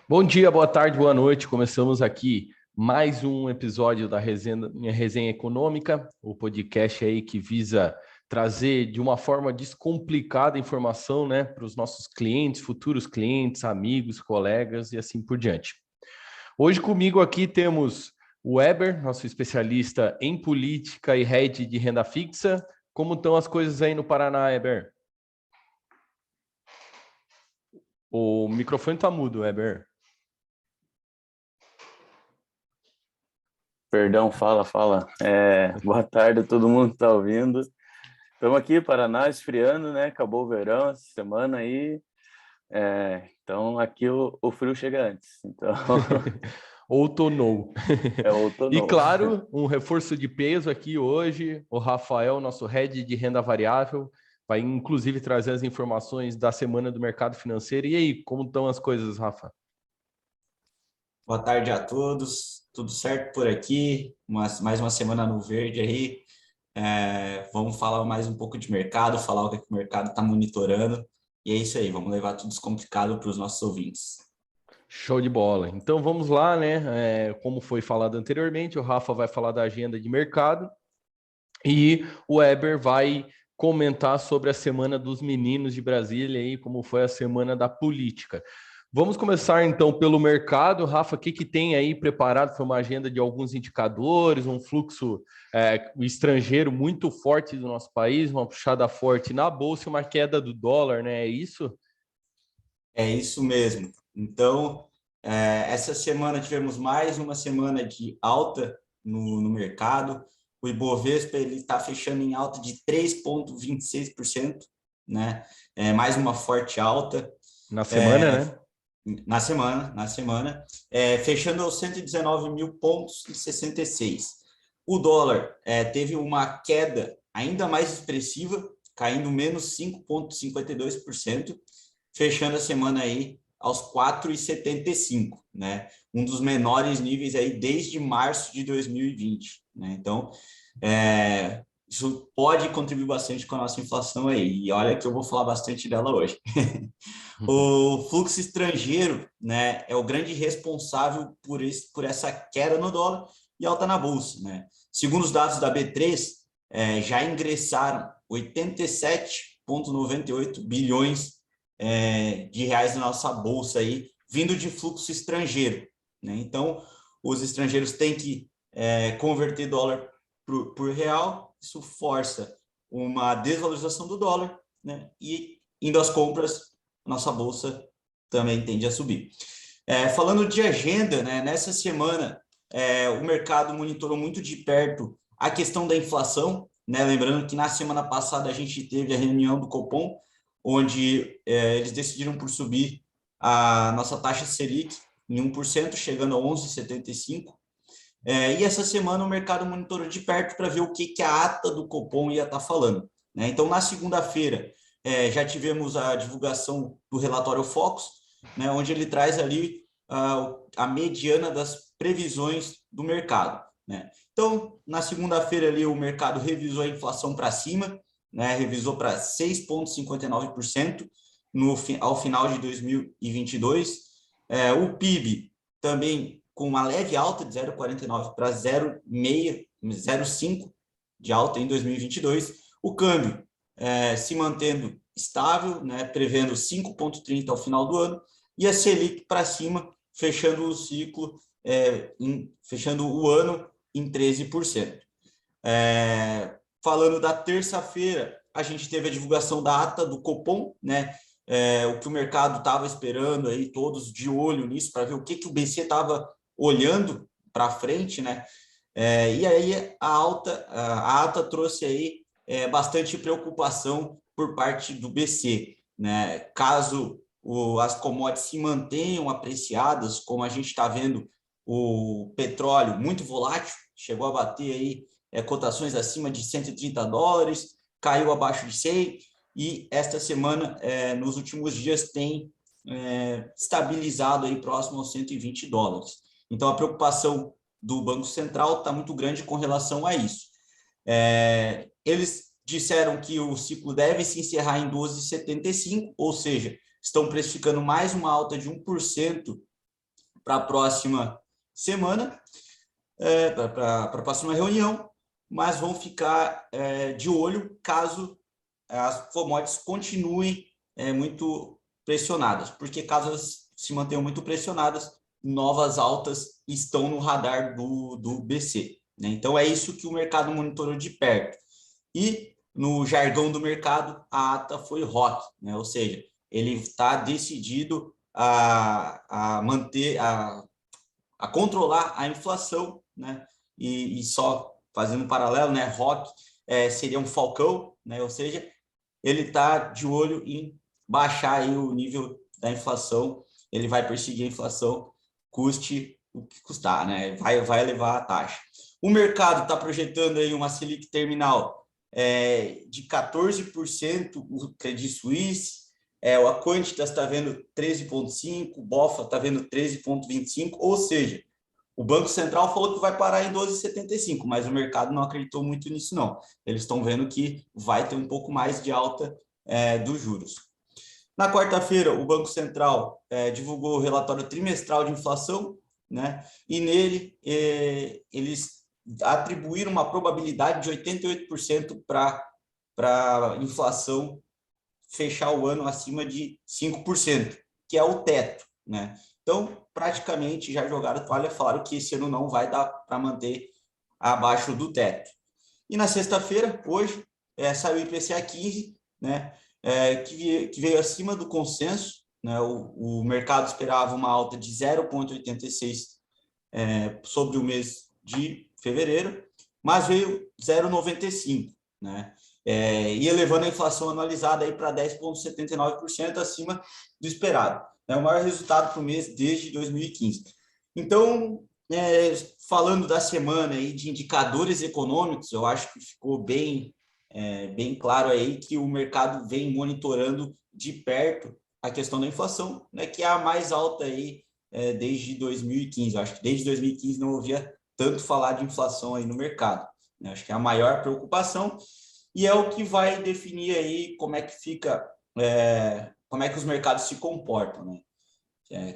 Bom dia, boa tarde, boa noite. Começamos aqui mais um episódio da Resenha Econômica, o podcast aí que visa trazer de uma forma descomplicada informação, né, para os nossos clientes, futuros clientes, amigos, colegas e assim por diante. Hoje comigo aqui temos o Weber, nosso especialista em política e hedge de renda fixa. Como estão as coisas aí no Paraná, Weber? O microfone está mudo, Weber. Perdão, fala. Boa tarde a todo mundo que está ouvindo. Estamos aqui, Paraná, esfriando, né? Acabou o verão essa semana aí. Então, aqui o frio chega antes. Então, Outonou. E outono. claro, um reforço de peso aqui hoje, o Rafael, nosso head de renda variável, vai inclusive trazer as informações da semana do mercado financeiro. E aí, como estão as coisas, Rafa? Boa tarde a todos, tudo certo por aqui? Mais uma semana no verde aí. Vamos falar mais um pouco de mercado, falar o que o mercado está monitorando. E é isso aí, vamos levar tudo descomplicado para os nossos ouvintes. Show de bola. Então vamos lá, né? Como foi falado anteriormente, o Rafa vai falar da agenda de mercado e o Weber vai comentar sobre a Semana dos Meninos de Brasília e como foi a Semana da Política. Vamos começar então pelo mercado. Rafa, o que tem aí preparado? Foi uma agenda de alguns indicadores, um fluxo estrangeiro muito forte do nosso país, uma puxada forte na bolsa e uma queda do dólar, né? É isso? É isso mesmo. Então, essa semana tivemos mais uma semana de alta no mercado. O Ibovespa está fechando em alta de 3,26%, né? Mais uma forte alta. Na semana, né? Na semana, fechando aos 119 mil pontos e 66. O dólar teve uma queda ainda mais expressiva, caindo menos 5,52%, fechando a semana aí aos 4,75, né? Um dos menores níveis aí desde março de 2020, né? Então, isso pode contribuir bastante com a nossa inflação aí. E olha que eu vou falar bastante dela hoje. O fluxo estrangeiro, né, é o grande responsável por essa queda no dólar e alta na bolsa, né? Segundo os dados da B3, já ingressaram 87,98 bilhões de reais na nossa bolsa aí, vindo de fluxo estrangeiro, né? Então, os estrangeiros têm que converter dólar por real, isso força uma desvalorização do dólar, né? E indo às compras, nossa bolsa também tende a subir. Falando de agenda, né, nessa semana, o mercado monitorou muito de perto a questão da inflação, né, lembrando que na semana passada a gente teve a reunião do Copom, onde eles decidiram por subir a nossa taxa Selic em 1%, chegando a 11,75%. E essa semana o mercado monitorou de perto para ver o que a ata do Copom ia estar falando, né? Então, na segunda-feira, já tivemos a divulgação do relatório Focus, né, onde ele traz ali a mediana das previsões do mercado, né? Então, na segunda-feira ali o mercado revisou a inflação para cima, né, revisou para 6,59% ao final de 2022. O PIB também com uma leve alta de 0,49 para 0,5 de alta em 2022. O câmbio se mantendo estável, né, prevendo 5,30 ao final do ano, e a Selic para cima, fechando o ciclo, fechando o ano em 13%. Falando da terça-feira, a gente teve a divulgação da ata do Copom, né? O que o mercado estava esperando aí, todos de olho nisso, para ver o que o BC estava olhando para frente, né? E aí a ata trouxe aí bastante preocupação por parte do BC, né? Caso as commodities se mantenham apreciadas, como a gente está vendo, o petróleo muito volátil, chegou a bater aí cotações acima de $130, caiu abaixo de 100, e esta semana, nos últimos dias, tem estabilizado aí próximo aos $120. Então, a preocupação do Banco Central está muito grande com relação a isso. Eles disseram que o ciclo deve se encerrar em 12,75, ou seja, estão precificando mais uma alta de 1% para a próxima semana, para a próxima reunião, mas vão ficar de olho caso as commodities continuem muito pressionadas, porque caso elas se mantenham muito pressionadas, novas altas estão no radar do BC, né? Então, é isso que o mercado monitorou de perto. E, no jargão do mercado, a ata foi ROC, né? Ou seja, ele está decidido a manter, a controlar a inflação, né? E só fazendo um paralelo, né? ROC seria um falcão, né? Ou seja, ele está de olho em baixar aí o nível da inflação, ele vai perseguir a inflação, custe o que custar, né? Vai elevar a taxa. O mercado está projetando aí uma Selic terminal de 14%, o Credit Suisse, o Quantitas está vendo 13,5%, o BOFA está vendo 13,25%, ou seja, o Banco Central falou que vai parar em 12,75, mas o mercado não acreditou muito nisso, não. Eles estão vendo que vai ter um pouco mais de alta dos juros. Na quarta-feira, o Banco Central divulgou o relatório trimestral de inflação, né? E nele eles atribuíram uma probabilidade de 88% para a inflação fechar o ano acima de 5%, que é o teto, né? Então, praticamente já jogaram toalha, falaram que esse ano não vai dar para manter abaixo do teto. E na sexta-feira, hoje, saiu o IPCA 15, né? Que veio acima do consenso, né? O mercado esperava uma alta de 0,86 sobre o mês de fevereiro, mas veio 0,95, né? E elevando a inflação anualizada para 10,79% acima do esperado. É o maior resultado para o mês desde 2015. Então, falando da semana aí de indicadores econômicos, eu acho que ficou bem claro aí que o mercado vem monitorando de perto a questão da inflação, né, que é a mais alta aí desde 2015. Eu acho que desde 2015 não ouvia tanto falar de inflação aí no mercado, né? Acho que é a maior preocupação e é o que vai definir aí como é que fica, como é que os mercados se comportam, né?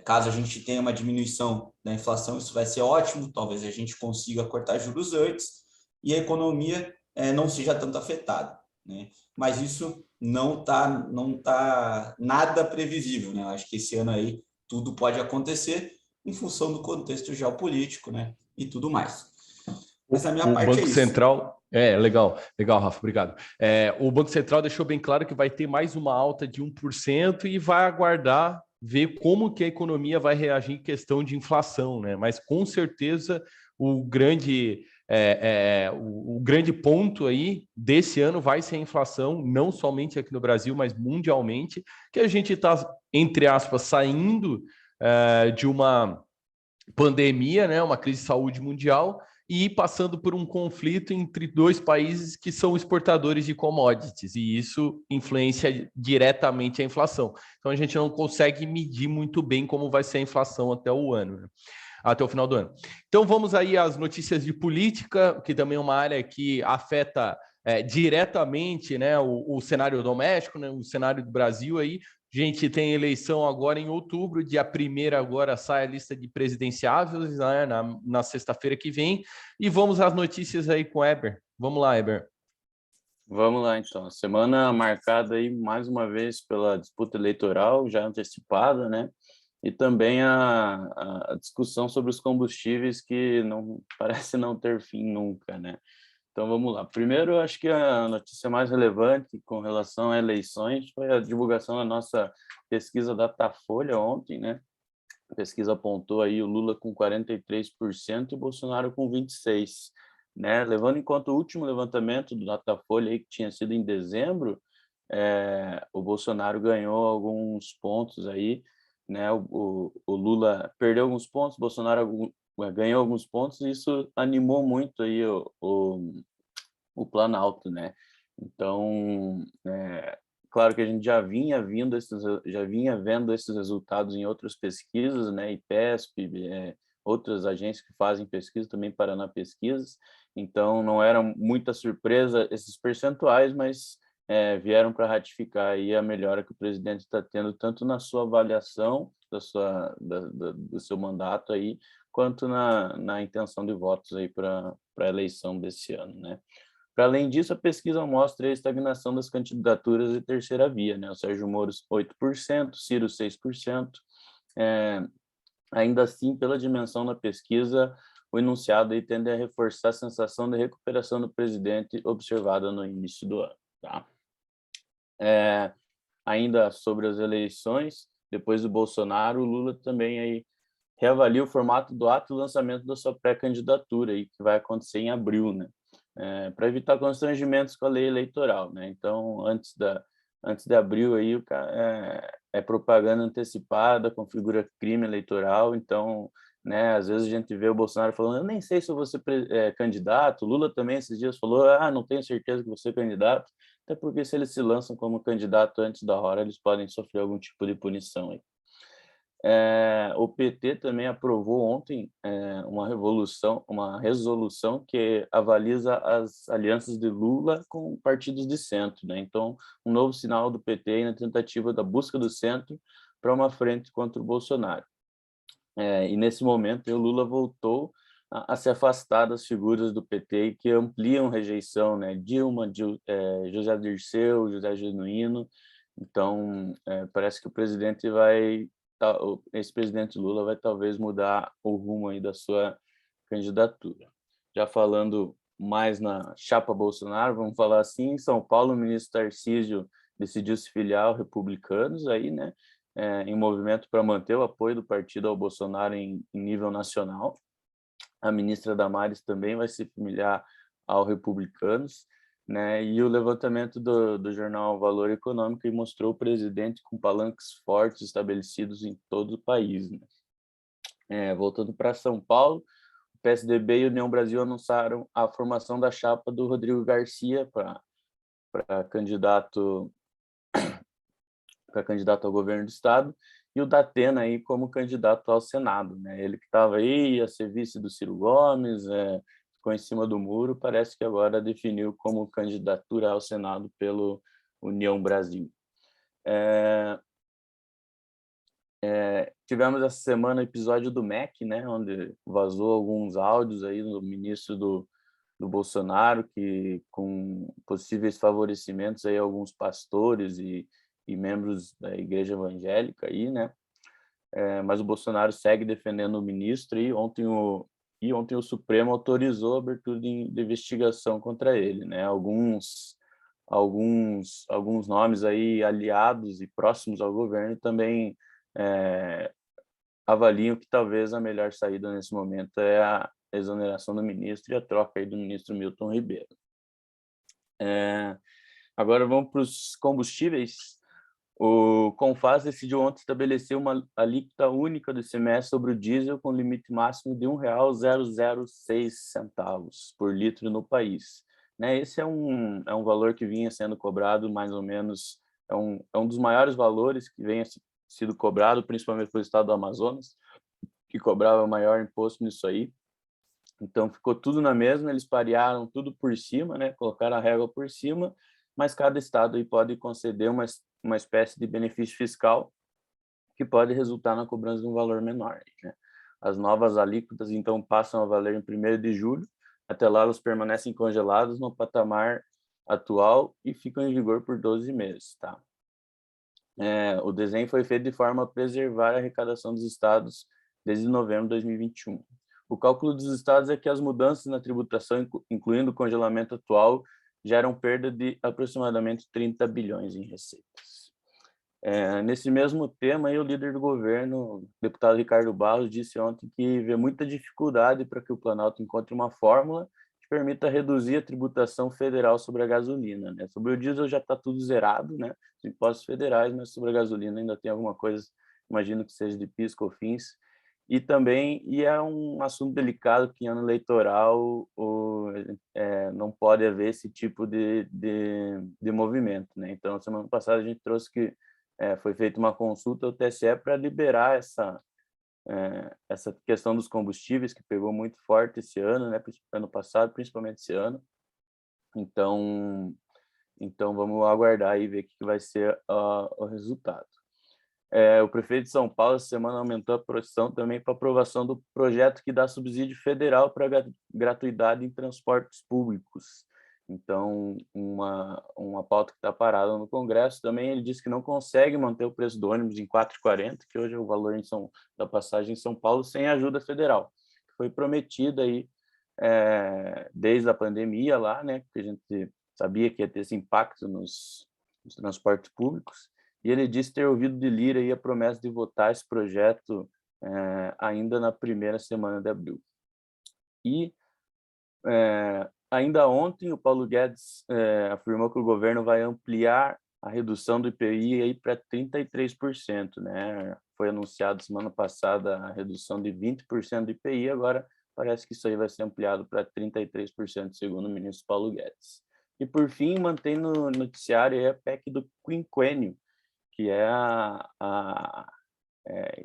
Caso a gente tenha uma diminuição da inflação, isso vai ser ótimo, talvez a gente consiga cortar juros antes e a economia não seja tanto afetada, né? Mas isso não tá nada previsível, né? Eu acho que esse ano aí tudo pode acontecer em função do contexto geopolítico, né? E tudo mais. Mas da minha O parte é Banco isso. Central, legal, Rafa, obrigado. O Banco Central deixou bem claro que vai ter mais uma alta de 1% e vai aguardar ver como que a economia vai reagir em questão de inflação, né? Mas com certeza o grande ponto aí desse ano vai ser a inflação, não somente aqui no Brasil, mas mundialmente, que a gente está, entre aspas, saindo de uma pandemia, né? Uma crise de saúde mundial e passando por um conflito entre dois países que são exportadores de commodities, e isso influencia diretamente a inflação. Então a gente não consegue medir muito bem como vai ser a inflação até o ano, né? Até o final do ano. Então vamos aí às notícias de política, que também é uma área que afeta diretamente, né, o cenário doméstico, né, o cenário do Brasil aí. A gente tem eleição agora em outubro, dia 1º agora sai a lista de presidenciáveis, né, na sexta-feira que vem. E vamos às notícias aí com o Eber. Vamos lá, Eber. Vamos lá, então. Semana marcada aí, mais uma vez, pela disputa eleitoral, já antecipada, né? E também a discussão sobre os combustíveis, que não parece não ter fim nunca, né? Então, vamos lá. Primeiro, eu acho que a notícia mais relevante com relação a eleições foi a divulgação da nossa pesquisa Datafolha ontem, né? A pesquisa apontou aí o Lula com 43% e o Bolsonaro com 26%, né? Levando em conta o último levantamento do Datafolha aí, que tinha sido em dezembro, o Bolsonaro ganhou alguns pontos aí, né? O Lula perdeu alguns pontos, o Bolsonaro ganhou alguns pontos, e isso animou muito aí o Planalto, né? Então, claro que a gente já vinha vendo esses resultados em outras pesquisas, né? IPESP, outras agências que fazem pesquisa, também Paraná Pesquisas. Então, não era muita surpresa esses percentuais, mas vieram para ratificar aí a melhora que o presidente está tendo, tanto na sua avaliação do seu mandato aí, quanto na intenção de votos aí para a eleição desse ano, né? Para além disso, a pesquisa mostra a estagnação das candidaturas de terceira via, né? O Sérgio Moro 8%, Ciro 6%. Ainda assim, pela dimensão da pesquisa, o enunciado aí tende a reforçar a sensação de recuperação do presidente observada no início do ano, tá? Ainda sobre as eleições, depois do Bolsonaro, o Lula também aí reavalia o formato do ato e lançamento da sua pré-candidatura, aí, que vai acontecer em abril, né? Para evitar constrangimentos com a lei eleitoral, né? Então, antes de abril, aí, é propaganda antecipada, configura crime eleitoral, então, né, às vezes a gente vê o Bolsonaro falando, eu nem sei se eu vou ser candidato, o Lula também esses dias falou, não tenho certeza que vou ser candidato, até porque se eles se lançam como candidato antes da hora, eles podem sofrer algum tipo de punição aí. O PT também aprovou ontem uma resolução que avaliza as alianças de Lula com partidos de centro, né? Então, um novo sinal do PT na tentativa da busca do centro para uma frente contra o Bolsonaro. E nesse momento, o Lula voltou a se afastar das figuras do PT que ampliam rejeição, né? Dilma, José Dirceu, José Genuíno. Então, parece que o ex-presidente Lula vai talvez mudar o rumo aí da sua candidatura. Já falando mais na chapa Bolsonaro, vamos falar assim, em São Paulo, o ministro Tarcísio decidiu se filiar aos republicanos aí, né? Em movimento para manter o apoio do partido ao Bolsonaro em nível nacional. A ministra Damares também vai se filiar aos republicanos, né? E o levantamento do jornal Valor Econômico mostrou o presidente com palanques fortes estabelecidos em todo o país, né? Voltando para São Paulo, o PSDB e a União Brasil anunciaram a formação da chapa do Rodrigo Garcia para candidato ao governo do estado, e o Datena aí como candidato ao Senado, né? Ele que estava aí, ia ser vice do Ciro Gomes, ficou em cima do muro, parece que agora definiu como candidatura ao Senado pelo União Brasil. Tivemos essa semana o episódio do MEC, né, onde vazou alguns áudios aí do ministro do Bolsonaro, que com possíveis favorecimentos aí a alguns pastores e membros da igreja evangélica aí, né? Mas o Bolsonaro segue defendendo o ministro e ontem o Supremo autorizou a abertura de investigação contra ele, né? Alguns nomes aí aliados e próximos ao governo também avaliam que talvez a melhor saída nesse momento é a exoneração do ministro e a troca aí do ministro Milton Ribeiro. Agora vamos para os combustíveis. O Confas decidiu ontem estabelecer uma alíquota única do ICMS sobre o diesel com limite máximo de R$ 1,006 por litro no país, né? Esse é um valor que vinha sendo cobrado mais ou menos, é um dos maiores valores que venha sido cobrado, principalmente pelo estado do Amazonas, que cobrava maior imposto nisso aí. Então ficou tudo na mesma, eles parearam tudo por cima, né? Colocaram a régua por cima, mas cada estado aí pode conceder uma espécie de benefício fiscal que pode resultar na cobrança de um valor menor, né? As novas alíquotas, então, passam a valer em 1º de julho. Até lá, elas permanecem congeladas no patamar atual e ficam em vigor por 12 meses, tá? O desenho foi feito de forma a preservar a arrecadação dos estados desde novembro de 2021. O cálculo dos estados é que as mudanças na tributação, incluindo o congelamento atual, geram perda de aproximadamente 30 bilhões em receitas. Nesse mesmo tema, aí, o líder do governo, o deputado Ricardo Barros, disse ontem que vê muita dificuldade para que o Planalto encontre uma fórmula que permita reduzir a tributação federal sobre a gasolina, né? Sobre o diesel já está tudo zerado, né? Os impostos federais, mas sobre a gasolina ainda tem alguma coisa, imagino que seja de PIS, COFINS. E também, é um assunto delicado que em ano eleitoral não pode haver esse tipo de movimento, né? Então, semana passada a gente trouxe que foi feita uma consulta ao TSE para liberar essa questão dos combustíveis, que pegou muito forte esse ano, né? Ano passado, principalmente esse ano. Então, Então, vamos aguardar e ver o que vai ser o resultado. O prefeito de São Paulo, essa semana, aumentou a pressão também para aprovação do projeto que dá subsídio federal para gratuidade em transportes públicos. Então, uma pauta que está parada no Congresso também, ele disse que não consegue manter o preço do ônibus em R$ 4,40, que hoje é o valor da passagem em São Paulo, sem ajuda federal. Foi prometido aí desde a pandemia lá, né, porque a gente sabia que ia ter esse impacto nos transportes públicos, e ele disse ter ouvido de Lira aí a promessa de votar esse projeto ainda na primeira semana de abril. E ainda ontem, o Paulo Guedes afirmou que o governo vai ampliar a redução do IPI aí para 33%, né? Foi anunciado semana passada a redução de 20% do IPI, agora parece que isso aí vai ser ampliado para 33%, segundo o ministro Paulo Guedes. E, por fim, mantém no noticiário aí a PEC do quinquênio, que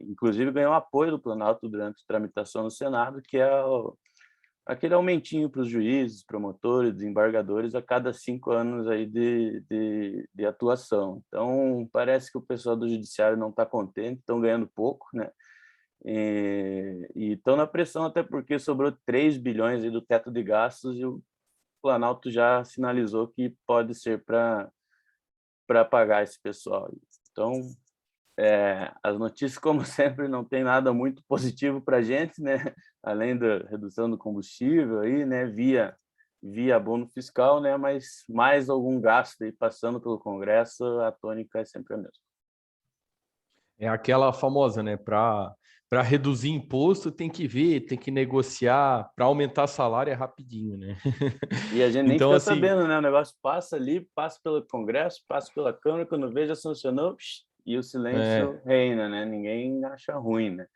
inclusive ganhou apoio do Planalto durante a tramitação no Senado, que é aquele aumentinho para os juízes, promotores, desembargadores a cada 5 anos aí de atuação. Então, parece que o pessoal do judiciário não está contente, estão ganhando pouco, né? E estão na pressão, até porque sobrou 3 bilhões aí do teto de gastos e o Planalto já sinalizou que pode ser para pagar esse pessoal. Então, as notícias, como sempre, não tem nada muito positivo para a gente, né? Além da redução do combustível, aí, né? via abono fiscal, né? Mas mais algum gasto aí passando pelo Congresso, a tônica é sempre a mesma. É aquela famosa, né? Para reduzir imposto tem que ver, tem que negociar, para aumentar salário é rapidinho, né? E a gente nem Então, fica assim, sabendo, né? O negócio passa ali, passa pelo Congresso, passa pela Câmara, quando vê já sancionou, e o silêncio reina, né? Ninguém acha ruim, né?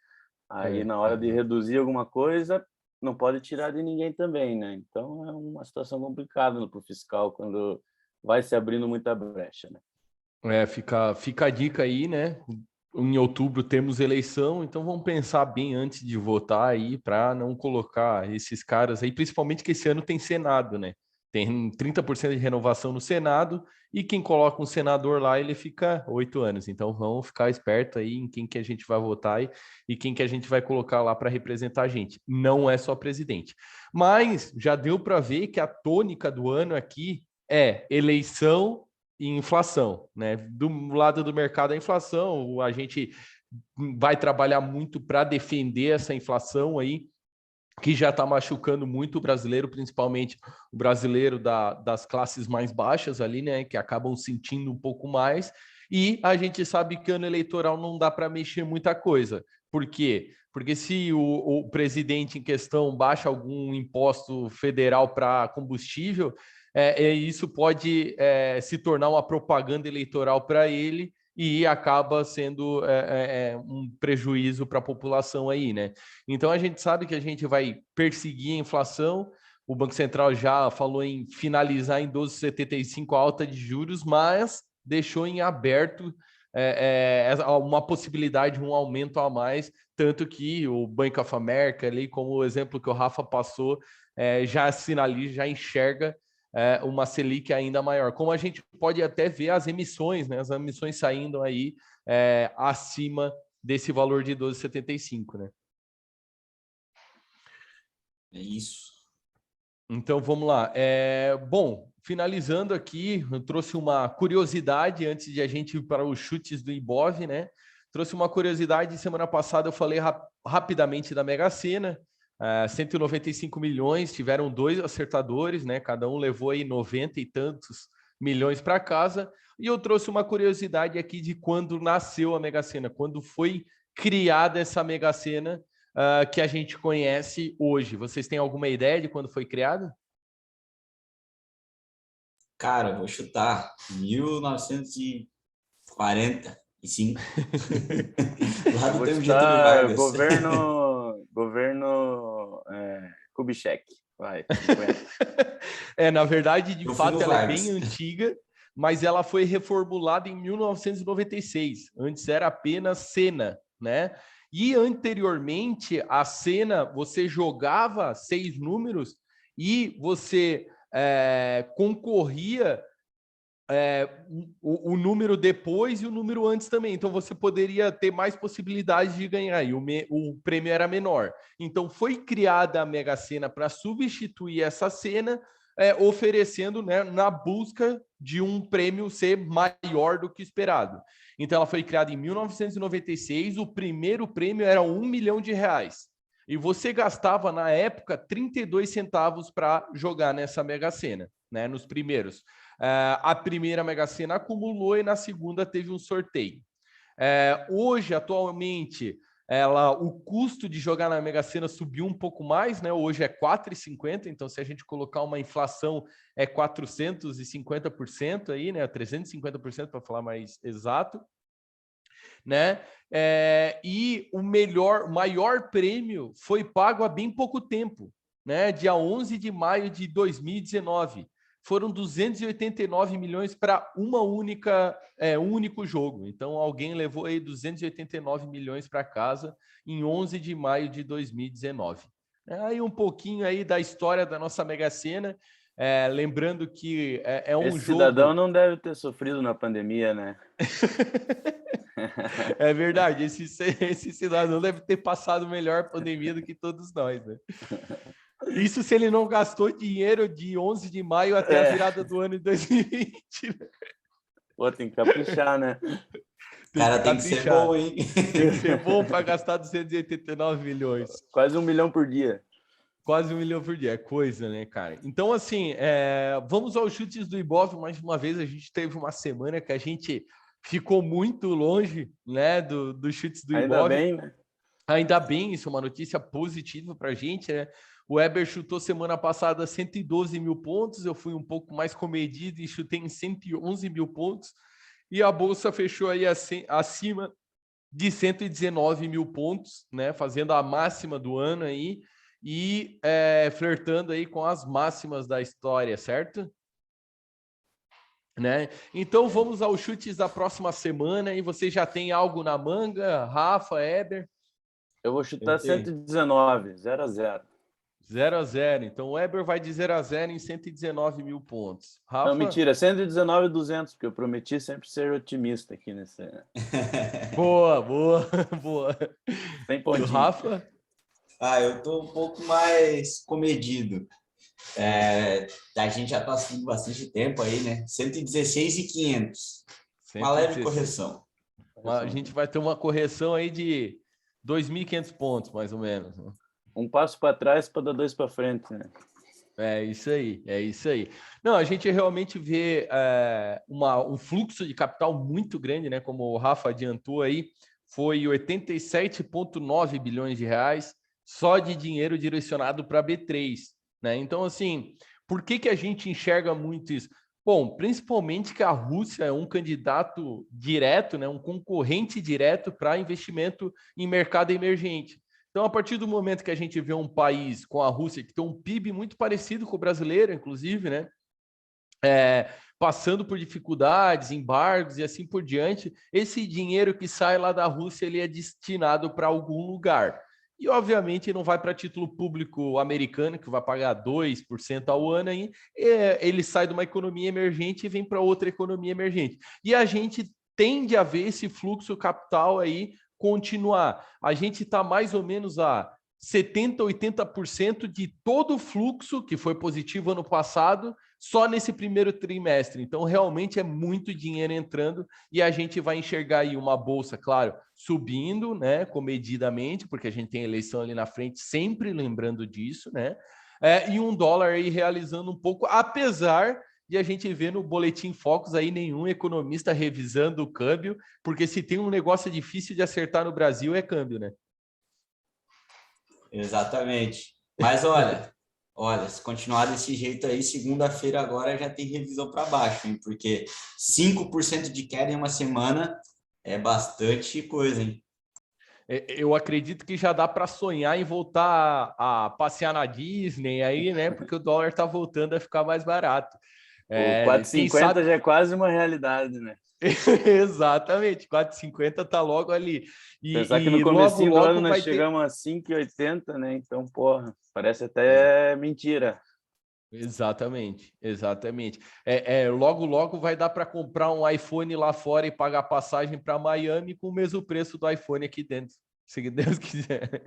Aí, na hora de reduzir alguma coisa, não pode tirar de ninguém também, né? Então, é uma situação complicada para o fiscal quando vai se abrindo muita brecha, né? Fica a dica aí, né? Em outubro temos eleição, então vamos pensar bem antes de votar aí para não colocar esses caras aí, principalmente que esse ano tem Senado, né? Tem 30% de renovação no Senado e quem coloca um senador lá, ele fica 8 anos. Então vamos ficar esperto aí em quem que a gente vai votar e quem que a gente vai colocar lá para representar a gente. Não é só presidente. Mas já deu para ver que a tônica do ano aqui é eleição e inflação, né? Do lado do mercado, a inflação, a gente vai trabalhar muito para defender essa inflação aí, que já está machucando muito o brasileiro, principalmente o brasileiro das classes mais baixas ali, né? Que acabam sentindo um pouco mais. E a gente sabe que ano eleitoral não dá para mexer muita coisa. Por quê? Porque se o presidente em questão baixa algum imposto federal para combustível, isso pode se tornar uma propaganda eleitoral para ele e acaba sendo um prejuízo para a população aí, né? Então a gente sabe que a gente vai perseguir a inflação. O Banco Central já falou em finalizar em 12,75 a alta de juros, mas deixou em aberto uma possibilidade de um aumento a mais, tanto que o Bank of America, ali, como o exemplo que o Rafa passou, já sinaliza, já enxerga uma Selic ainda maior. Como a gente pode até ver as emissões, né? As emissões saindo aí acima desse valor de 12,75, né? É isso. Então vamos lá. Bom, finalizando aqui, eu trouxe uma curiosidade antes de a gente ir para os chutes do Ibov, né? Trouxe uma curiosidade. Semana passada eu falei rapidamente da Mega Sena. 195 milhões, tiveram 2 acertadores, né? Cada um levou aí 90 e tantos milhões para casa. E eu trouxe uma curiosidade aqui de quando nasceu a Mega Sena, quando foi criada essa Mega Sena que a gente conhece hoje. Vocês têm alguma ideia de quando foi criada? Cara, vou chutar 1945. Lá Eu do vou tempo de Getúlio chutar Vargas. governo Kubitschek. Vai, Na verdade, de Eu fui fato, no ela é bem Vargas. antiga, mas ela foi reformulada em 1996. Antes era apenas Sena, né? E anteriormente, a Sena, você jogava 6 números e você concorria o número depois e o número antes também. Então, você poderia ter mais possibilidades de ganhar e o prêmio era menor. Então, foi criada a Mega Sena para substituir essa cena, oferecendo, né, na busca de um prêmio ser maior do que esperado. Então, ela foi criada em 1996, o primeiro prêmio era R$1 milhão. E você gastava, na época, 32 centavos para jogar nessa Mega Sena, né, nos primeiros. A primeira Mega Sena acumulou e na segunda teve um sorteio. Hoje, atualmente, o custo de jogar na Mega Sena subiu um pouco mais, né? Hoje é R$4,50, então se a gente colocar uma inflação é 450% aí, né? 350% para falar mais exato, né? E o maior prêmio foi pago há bem pouco tempo, né? Dia 11 de maio de 2019. Foram 289 milhões para um único jogo. Então, alguém levou aí 289 milhões para casa em 11 de maio de 2019. Aí um pouquinho aí da história da nossa Mega Sena. Lembrando que é um Esse jogo... cidadão não deve ter sofrido na pandemia, né? É verdade, esse cidadão deve ter passado melhor pandemia do que todos nós, né? Isso se ele não gastou dinheiro de 11 de maio até a virada do ano de 2020. Pô, tem que caprichar, né? Cara, tem que ser bom, hein? Tem que ser bom para gastar 289 milhões. Quase R$1 milhão por dia. Quase R$1 milhão por dia, é coisa, né, cara? Então, assim, vamos aos chutes do Ibov. Mais uma vez, a gente teve uma semana que a gente ficou muito longe, né, dos chutes do Ibov. Ainda bem, né? Ainda bem, isso é uma notícia positiva para a gente, né? O Weber chutou semana passada 112 mil pontos, eu fui um pouco mais comedido e chutei em 111 mil pontos, e a Bolsa fechou aí acima de 119 mil pontos, né? Fazendo a máxima do ano aí, e flertando aí com as máximas da história, certo? Né? Então vamos aos chutes da próxima semana, e você já tem algo na manga, Rafa, Weber? Eu vou chutar 119, 0-0. 0-0. Então o Weber vai de 0-0 em 119 mil pontos. Rafa? Não, mentira, 119,200, porque eu prometi sempre ser otimista aqui nesse... Boa, boa, boa. Sem E o pontinho. Rafa? Eu tô um pouco mais comedido. A gente já tá assistindo bastante tempo aí, né? 116,500. Uma leve correção. A gente vai ter uma correção aí de 2.500 pontos, mais ou menos. Um passo para trás para dar dois para frente, né? É isso aí, é isso aí. Não, a gente realmente vê um fluxo de capital muito grande, né? Como o Rafa adiantou aí, foi 87,9 bilhões de reais só de dinheiro direcionado para B3, né? Então, assim, por que a gente enxerga muito isso? Bom, principalmente que a Rússia é um candidato direto, né? Um concorrente direto para investimento em mercado emergente. Então, a partir do momento que a gente vê um país com a Rússia, que tem um PIB muito parecido com o brasileiro, inclusive, né? Passando por dificuldades, embargos e assim por diante, esse dinheiro que sai lá da Rússia, ele é destinado para algum lugar. E, obviamente, não vai para título público americano, que vai pagar 2% ao ano, aí, ele sai de uma economia emergente e vem para outra economia emergente. E a gente tende a ver esse fluxo capital aí continuar. A gente está mais ou menos a 70%, 80% de todo o fluxo que foi positivo ano passado, só nesse primeiro trimestre. Então, realmente é muito dinheiro entrando e a gente vai enxergar aí uma bolsa, claro, subindo, né, comedidamente, porque a gente tem eleição ali na frente, sempre lembrando disso, né? E um dólar aí realizando um pouco, apesar de a gente ver no Boletim Focus aí nenhum economista revisando o câmbio, porque se tem um negócio difícil de acertar no Brasil é câmbio, né? Exatamente. Mas olha, se continuar desse jeito aí, segunda-feira agora já tem revisão para baixo, hein? Porque 5% de queda em uma semana é bastante coisa, hein? Eu acredito que já dá para sonhar em voltar a passear na Disney aí, né? Porque o dólar está voltando a ficar mais barato. O 4,50 já é quase uma realidade, né? Exatamente, 4,50 tá logo ali. Pensar que no comecinho do ano nós vai chegamos a 5,80, né? Então, porra, parece até mentira. Exatamente, exatamente. Logo vai dar para comprar um iPhone lá fora e pagar passagem para Miami com o mesmo preço do iPhone aqui dentro, se Deus quiser.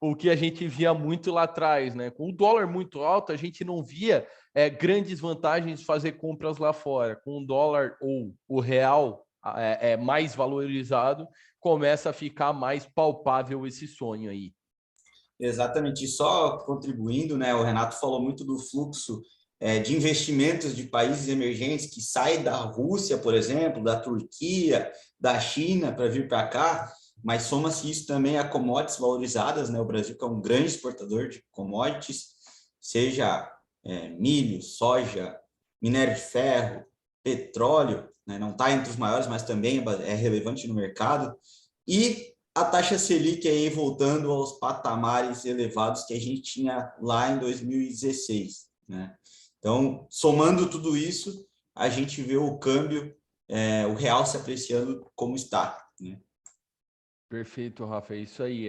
O que a gente via muito lá atrás, né? Com o dólar muito alto, a gente não via grandes vantagens de fazer compras lá fora. Com o dólar ou o real mais valorizado, começa a ficar mais palpável esse sonho aí. Exatamente, e só contribuindo, né? O Renato falou muito do fluxo de investimentos de países emergentes que saem da Rússia, por exemplo, da Turquia, da China para vir para cá, mas soma-se isso também a commodities valorizadas, né? O Brasil que é um grande exportador de commodities, seja milho, soja, minério de ferro, petróleo, né? Não está entre os maiores, mas também é relevante no mercado. E a taxa Selic aí voltando aos patamares elevados que a gente tinha lá em 2016, né? Então, somando tudo isso, a gente vê o câmbio, o real se apreciando como está, né? Perfeito, Rafa, é isso aí.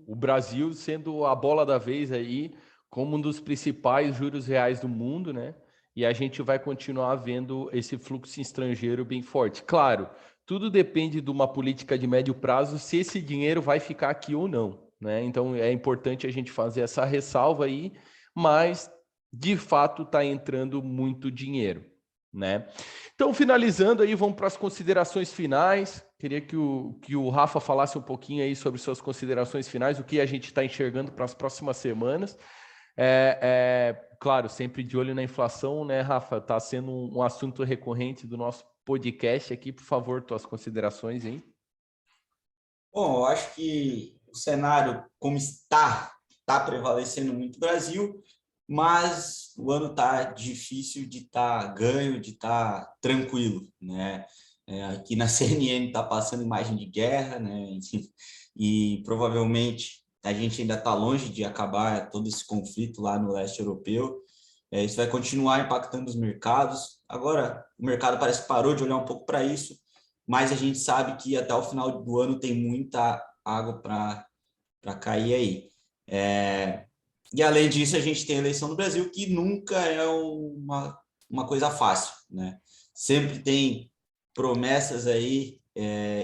O Brasil sendo a bola da vez aí, como um dos principais juros reais do mundo, né? E a gente vai continuar vendo esse fluxo estrangeiro bem forte. Claro, tudo depende de uma política de médio prazo, se esse dinheiro vai ficar aqui ou não, né? Então é importante a gente fazer essa ressalva aí, mas de fato está entrando muito dinheiro, né? Então, finalizando aí, vamos para as considerações finais. Queria que o Rafa falasse um pouquinho aí sobre suas considerações finais, o que a gente está enxergando para as próximas semanas. Claro, sempre de olho na inflação, né, Rafa? Está sendo um assunto recorrente do nosso podcast aqui. Por favor, tuas considerações, hein? Bom, eu acho que o cenário como está prevalecendo muito o Brasil, mas o ano está difícil de estar ganho, de estar tranquilo, né? Aqui na CNN está passando imagem de guerra, né? E provavelmente a gente ainda está longe de acabar todo esse conflito lá no leste europeu. Isso vai continuar impactando os mercados. Agora, o mercado parece que parou de olhar um pouco para isso, mas a gente sabe que até o final do ano tem muita água para cair aí. E além disso, a gente tem a eleição no Brasil, que nunca é uma coisa fácil, né? Sempre tem promessas aí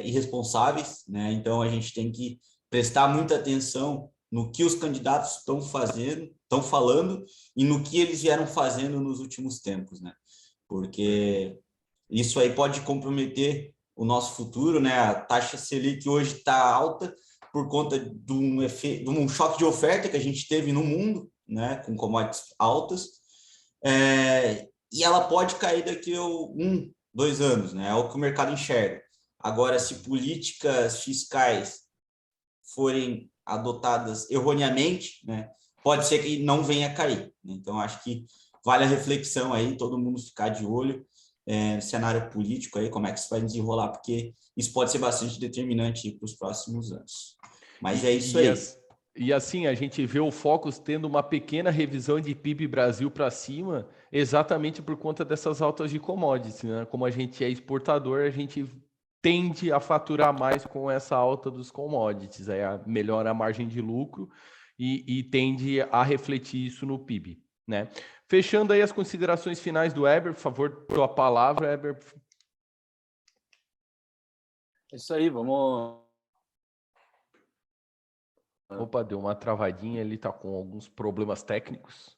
irresponsáveis, né? Então a gente tem que prestar muita atenção no que os candidatos estão fazendo, estão falando e no que eles vieram fazendo nos últimos tempos, né? Porque isso aí pode comprometer o nosso futuro, né? A taxa Selic hoje está alta por conta de um choque de oferta que a gente teve no mundo, né? Com commodities altas, e ela pode cair daqui a 2 anos, né? É o que o mercado enxerga. Agora, se políticas fiscais forem adotadas erroneamente, né? Pode ser que não venha a cair. Então, acho que vale a reflexão aí, todo mundo ficar de olho no cenário político aí, como é que isso vai desenrolar, porque isso pode ser bastante determinante para os próximos anos. Mas é isso aí. E assim, a gente vê o Focus tendo uma pequena revisão de PIB Brasil para cima, exatamente por conta dessas altas de commodities, né? Como a gente é exportador, a gente tende a faturar mais com essa alta dos commodities, aí melhora a margem de lucro e tende a refletir isso no PIB, né? Fechando aí as considerações finais do Eber, por favor, tua palavra, Eber. É isso aí, vamos. Opa, deu uma travadinha, ele tá com alguns problemas técnicos.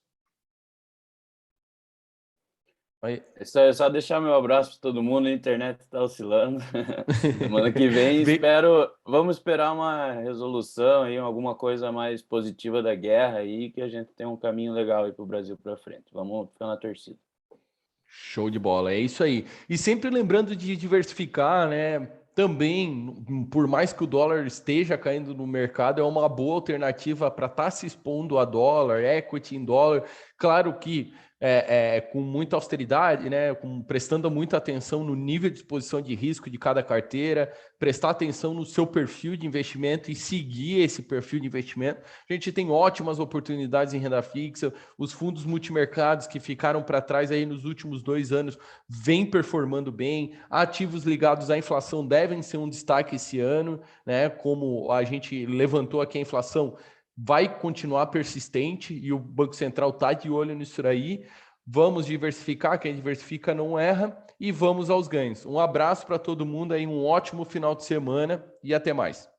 Aí. É só deixar meu abraço para todo mundo, a internet está oscilando. Semana que vem vamos esperar uma resolução aí, alguma coisa mais positiva da guerra aí, que a gente tem um caminho legal aí para o Brasil para frente. Vamos ficar na torcida. Show de bola, é isso aí. E sempre lembrando de diversificar, né? Também, por mais que o dólar esteja caindo no mercado, é uma boa alternativa para estar se expondo a dólar, equity em dólar. Claro que com muita austeridade, né? Prestando muita atenção no nível de exposição de risco de cada carteira, prestar atenção no seu perfil de investimento e seguir esse perfil de investimento. A gente tem ótimas oportunidades em renda fixa, os fundos multimercados que ficaram para trás aí nos últimos 2 anos vêm performando bem, ativos ligados à inflação devem ser um destaque esse ano, né? Como a gente levantou aqui a inflação, vai continuar persistente e o Banco Central está de olho nisso aí. Vamos diversificar, quem diversifica não erra, e vamos aos ganhos. Um abraço para todo mundo aí, um ótimo final de semana e até mais.